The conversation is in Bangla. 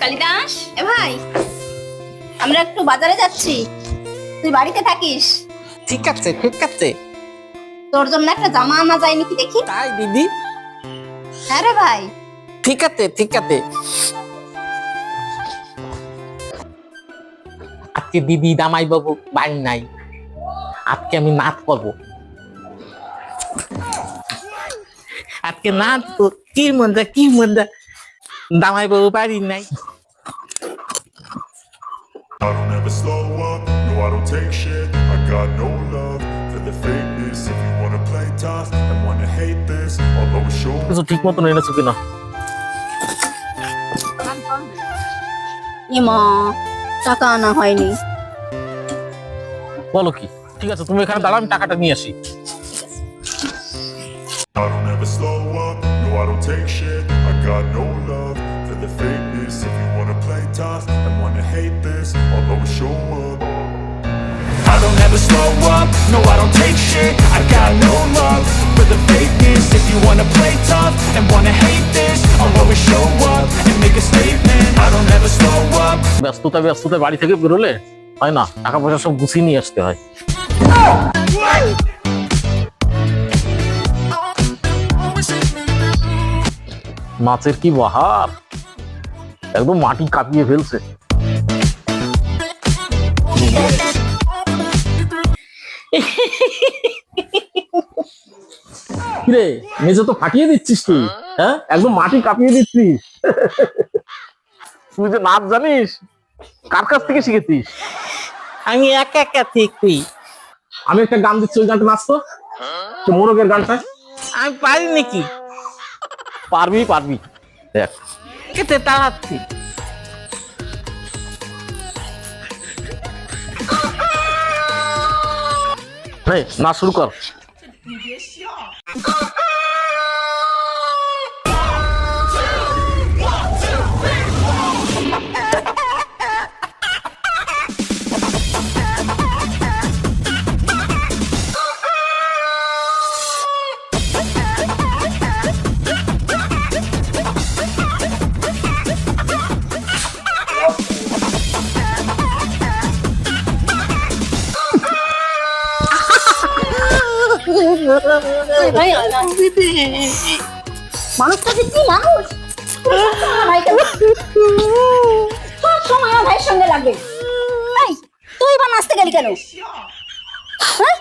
কালিদাস, এ ভাই, আমরা একটু বাজারে যাচ্ছি, তুই বাড়িতে থাকিস। ঠিক আছে ঠিক আছে। তোর জন্য একটা জামা আনা যায় নাকি দেখি। তাই দিদি? হ্যাঁ রে ভাই। ঠিক আছে ঠিক আছে। আজকে দিদি দামাই বাবু বাড়ি নাই, আজকে আমি নাচ করবো। আজকে নাচ কি মজা কি মজা, দামাই বাবু বাড়ি নাই। I don't ever slow up, no I don't take shit. I got no love for the fakeness. If you wanna play tough and wanna hate this, I'll always show up. কিছু ঠিক মতন এনেছো কিনা? ইমা, টাকা আনা হয়নি। বলো কি? ঠিক আছে তুমি এখানে দাঁড়াও, আমি টাকাটা নিয়ে আসি। I don't ever slow up, no I don't take shit. I got no love for the fakeness. If you wanna play tough and wanna hate this, I'll always show up. I don't ever slow up, no I don't take shit. I got no love for the fakeness. If you wanna play tough and wanna hate this, I'll always show up and make a statement. I don't ever slow up. ব্যস্ততা বাড়ি থেকে বেরোলে হয় না, টাকা পয়সা সব গুছিয়ে নিয়ে আসতে হয়। মাছের কি বাহার, একদম মাটি কাঁপিয়ে ফেলছে। কিরে মেজে তো ফাটিয়ে দিচ্ছিস তুই, হ্যাঁ একদম মাটি কাঁপিয়ে দিচ্ছিস। তুই যে নাচ জানিস, কার কাছ থেকে শিখেছিস? আমি একা একা শিখি। আমি একটা গান দিচ্ছি, ওই গানটা নাচতো, মোরগের গানটা। আমি পারি নাকি? পারবি পারবি, দেখ কেটে তাড়াচ্ছি। নাচ শুরু কর। মানুষটা যে কি মানুষ, ভাইকে সব সময় আমার ভাইয়ের সঙ্গে লাগবে। এই, তুই বা নাচতে গেলি কেন? হ্যাঁ?